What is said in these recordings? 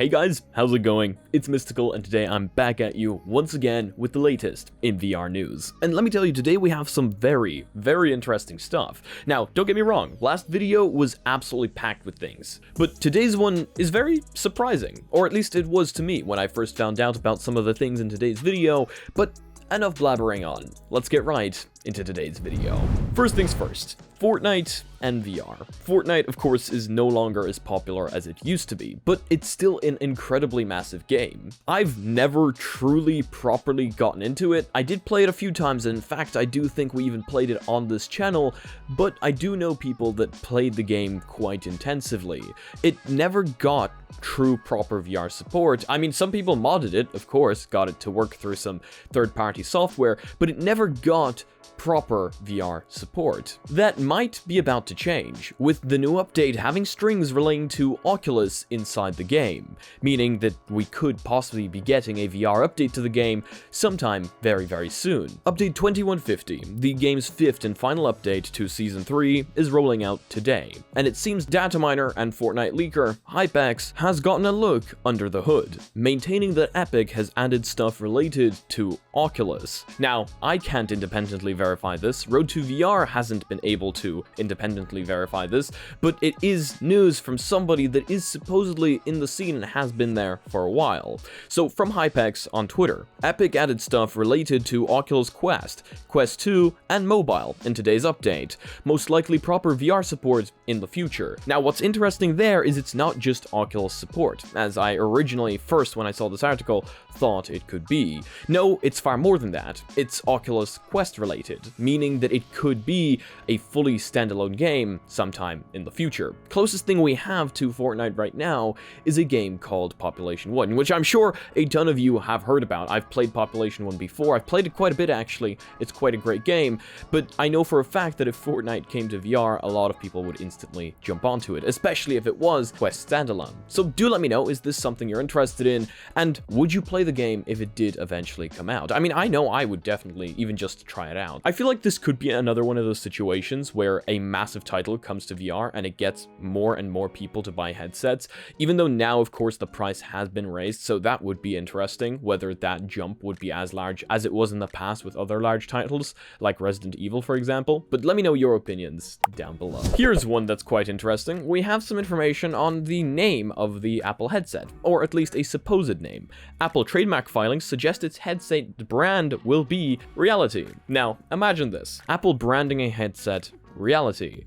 Hey guys, how's it going? It's Mysticle, and today I'm back at you once again with the latest in VR news. And let me tell you, today we have some very interesting stuff. Now, don't get me wrong, last video was absolutely packed with things, but today's one is very surprising, or at least it was to me when I first found out about some of the things in today's video. But enough blabbering on, let's get right into today's video. First things first, Fortnite and VR. Fortnite, of course, is no longer as popular as it used to be, but it's still an incredibly massive game. I've never truly properly gotten into it. I did play it a few times, and in fact, I do think we even played it on this channel, but I do know people that played the game quite intensively. It never got true proper VR support. I mean, some people modded it, of course, got it to work through some third-party software, but it never got proper VR support. That might be about to change, with the new update having strings relating to Oculus inside the game, meaning that we could possibly be getting a VR update to the game sometime very soon. Update 2150, the game's 5th and final update to Season 3, is rolling out today, and it seems data miner and Fortnite leaker Hypex has gotten a look under the hood, maintaining that Epic has added stuff related to Oculus. Now, I can't independently verify this, Road to VR hasn't been able to independently verify this, but it is news from somebody that is supposedly in the scene and has been there for a while. So from Hypex on Twitter, Epic added stuff related to Oculus Quest, Quest 2, and mobile in today's update, most likely proper VR support in the future. Now what's interesting there is it's not just Oculus support, as I originally first when I saw this article thought it could be. No, it's far more than that. It's Oculus Quest related, meaning that it could be a fully standalone game sometime in the future. Closest thing we have to Fortnite right now is a game called Population 1, which I'm sure a ton of you have heard about. I've played Population 1 before. I've played it quite a bit actually. It's quite a great game, but I know for a fact that if Fortnite came to VR, a lot of people would instantly jump onto it, especially if it was Quest standalone. So do let me know, is this something you're interested in, and would you play the game if it did eventually come out? I mean, I know I would definitely, even just to try it out. I feel like this could be another one of those situations where a massive title comes to VR and it gets more and more people to buy headsets, even though now, of course, the price has been raised, so that would be interesting, whether that jump would be as large as it was in the past with other large titles, like Resident Evil, for example. But let me know your opinions down below. Here's one that's quite interesting. We have some information on the name of the Apple headset, or at least a supposed name. Apple trademark filings suggest its headset brand will be Reality. Now, imagine this. Apple branding a headset Reality.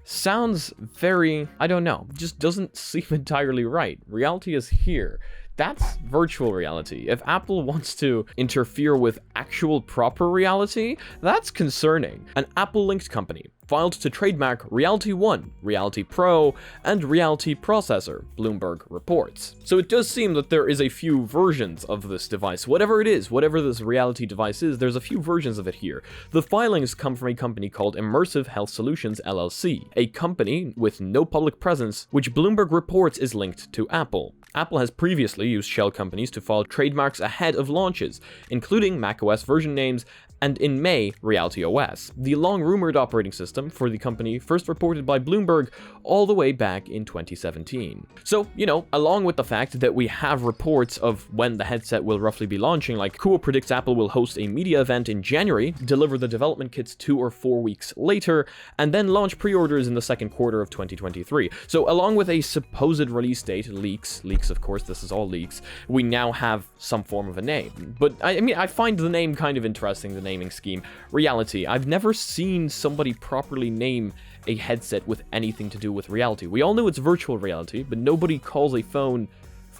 Sounds very, I don't know, just doesn't seem entirely right. Reality is here. That's virtual reality. If Apple wants to interfere with actual proper reality, that's concerning. An Apple-linked company filed to trademark Reality 1, Reality Pro, and Reality Processor, Bloomberg reports. So it does seem that there is a few versions of this device. Whatever it is, whatever this Reality device is, there's a few versions of it here. The filings come from a company called Immersive Health Solutions LLC, a company with no public presence, which Bloomberg reports is linked to Apple. Apple has previously used shell companies to file trademarks ahead of launches, including macOS version names, and in May, Reality OS, the long-rumored operating system for the company first reported by Bloomberg all the way back in 2017. So, you know, along with the fact that we have reports of when the headset will roughly be launching, like Kuo predicts Apple will host a media event in January, deliver the development kits 2 or 4 weeks later, and then launch pre-orders in the second quarter of 2023. So along with a supposed release date, leaks of course, this is all leaks, we now have some form of a name. But I mean, I find the name kind of interesting, the naming scheme. Reality. I've never seen somebody properly name a headset with anything to do with reality. We all know it's virtual reality, but nobody calls a phone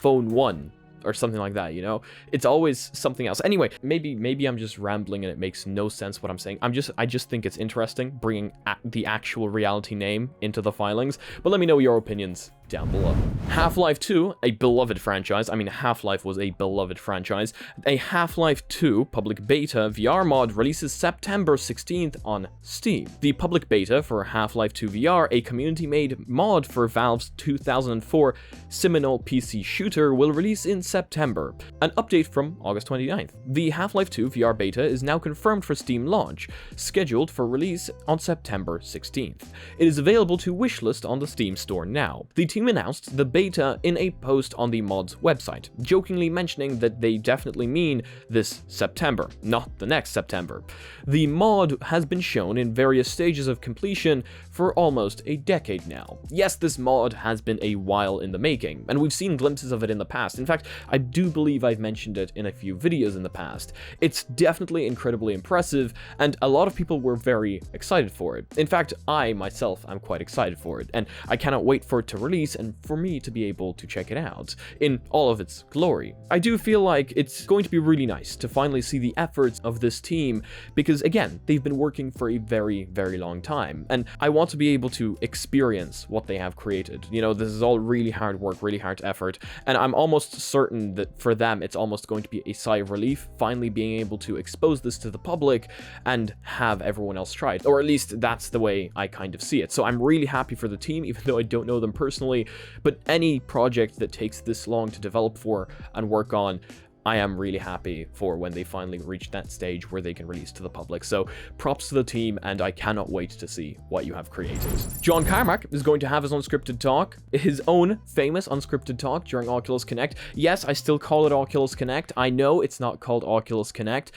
1 or something like that, you know? It's always something else. Anyway, maybe I'm just rambling and it makes no sense what I'm saying. I just think it's interesting bringing the actual Reality name into the filings, but let me know your opinions down below. Half-Life 2, a beloved franchise. I mean, Half-Life was a beloved franchise. A Half-Life 2 public beta VR mod releases September 16th on Steam. The public beta for Half-Life 2 VR, a community-made mod for Valve's 2004 seminal PC shooter, will release in September. An update from August 29th. The Half-Life 2 VR beta is now confirmed for Steam launch, scheduled for release on September 16th. It is available to wishlist on the Steam store now. The team team announced the beta in a post on the mod's website, jokingly mentioning that they definitely mean this September, not the next September. The mod has been shown in various stages of completion for almost a decade now. Yes, this mod has been a while in the making, and we've seen glimpses of it in the past. In fact, I do believe I've mentioned it in a few videos in the past. It's definitely incredibly impressive, and a lot of people were very excited for it. In fact, I myself am quite excited for it, and I cannot wait for it to release and for me to be able to check it out in all of its glory. I do feel like it's going to be really nice to finally see the efforts of this team, because again, they've been working for a very, very long time, and I want to be able to experience what they have created. You know, this is all really hard work, really hard effort, and I'm almost certain that for them, it's almost going to be a sigh of relief, finally being able to expose this to the public and have everyone else try it, or at least that's the way I kind of see it. So I'm really happy for the team, even though I don't know them personally, but any project that takes this long to develop for and work on, I am really happy for when they finally reach that stage where they can release to the public. So props to the team, and I cannot wait to see what you have created. John Carmack is going to have his unscripted talk, his own famous unscripted talk during Oculus Connect. Yes, I still call it Oculus Connect. I know it's not called Oculus Connect.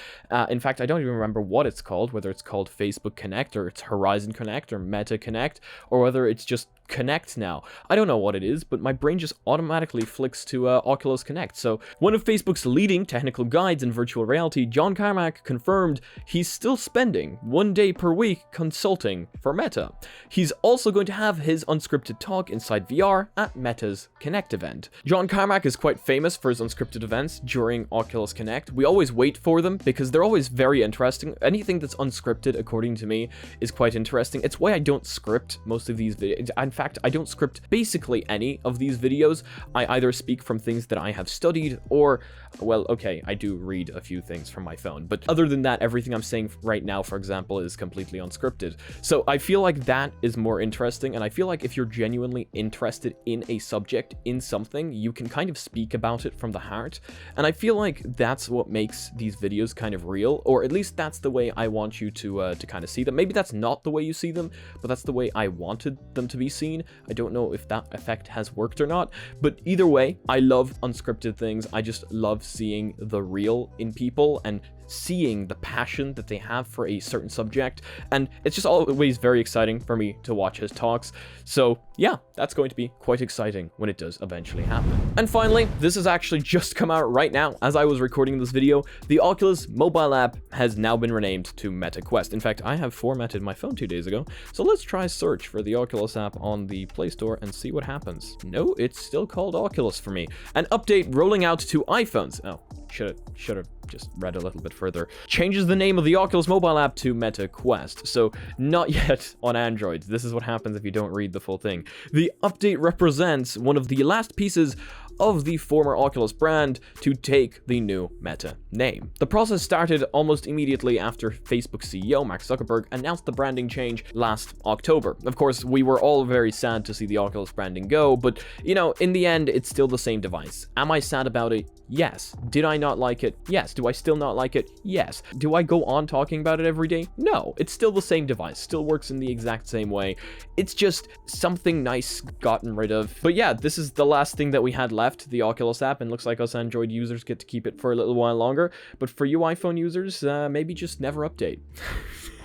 In fact, I don't even remember what it's called, whether it's called Facebook Connect or it's Horizon Connect or Meta Connect, or whether it's just Connect now. I don't know what it is, but my brain just automatically flicks to Oculus Connect. So one of Facebook's leading technical guides in virtual reality, John Carmack, confirmed he's still spending 1 day per week consulting for Meta. He's also going to have his unscripted talk inside VR at Meta's Connect event. John Carmack is quite famous for his unscripted events during Oculus Connect. We always wait for them because they're always very interesting. Anything that's unscripted, according to me, is quite interesting. It's why I don't script most of these videos. In fact, I don't script basically any of these videos. I either speak from things that I have studied or, well, okay, I do read a few things from my phone. But other than that, everything I'm saying right now, for example, is completely unscripted. So I feel like that is more interesting. And I feel like if you're genuinely interested in a subject, in something, you can kind of speak about it from the heart. And I feel like that's what makes these videos kind of real, or at least that's the way I want you to kind of see them. Maybe that's not the way you see them, but that's the way I wanted them to be seen. I don't know if that effect has worked or not, but either way, I love unscripted things. I just love seeing the real in people and seeing the passion that they have for a certain subject, and it's just always very exciting for me to watch his talks. So yeah, that's going to be quite exciting when it does eventually happen. And finally, this has actually just come out right now as I was recording this video. The Oculus mobile app has now been renamed to Meta Quest. In fact, I have formatted my phone 2 days ago, so let's try search for the Oculus app on the Play Store and see what happens. No, it's still called Oculus for me. An update rolling out to iPhones. Oh, should have just read a little bit further. Changes the name of the Oculus mobile app to Meta Quest. So not yet on Android. This is what happens if you don't read the full thing. The update represents one of the last pieces of the former Oculus brand to take the new Meta name. The process started almost immediately after Facebook CEO Mark Zuckerberg announced the branding change last October. Of course, we were all very sad to see the Oculus branding go, but you know, in the end, it's still the same device. Am I sad about it? Yes. Did I not like it? Yes. Do I still not like it? Yes. Do I go on talking about it every day? No. It's still the same device, still works in the exact same way. It's just something nice gotten rid of. But yeah, this is the last thing that we had left, the Oculus app, and looks like us Android users get to keep it for a little while longer. But for you iPhone users, maybe just never update.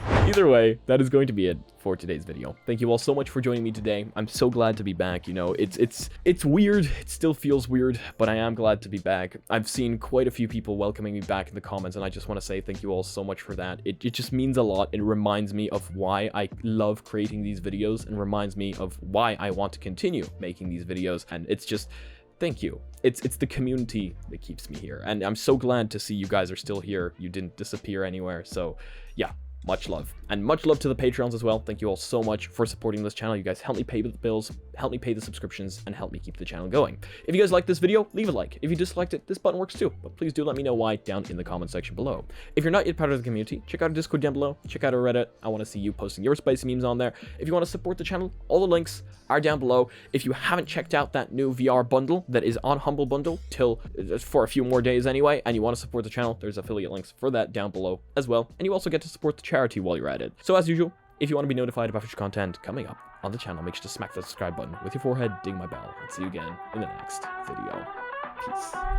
Either way, that is going to be it for today's video. Thank you all so much for joining me today. I'm so glad to be back. You know, it's weird. It still feels weird, but I am glad to be back. I've seen quite a few people welcoming me back in the comments, and I just want to say thank you all so much for that. It just means a lot. It reminds me of why I love creating these videos and reminds me of why I want to continue making these videos. And it's just, thank you. It's the community that keeps me here. And I'm so glad to see you guys are still here. You didn't disappear anywhere. So yeah. Much love. And much love to the Patreons as well. Thank you all so much for supporting this channel. You guys help me pay the bills, help me pay the subscriptions, and help me keep the channel going. If you guys like this video, leave a like. If you disliked it, this button works too. But please do let me know why down in the comment section below. If you're not yet part of the community, check out our Discord down below. Check out our Reddit. I want to see you posting your spicy memes on there. If you want to support the channel, all the links are down below. If you haven't checked out that new VR bundle that is on Humble Bundle for a few more days anyway, and you want to support the channel, there's affiliate links for that down below as well. And you also get to support the charity while you're at it. So as usual, if you want to be notified about future content coming up, on the channel, make sure to smack that subscribe button with your forehead, ding my bell, and see you again in the next video. Peace.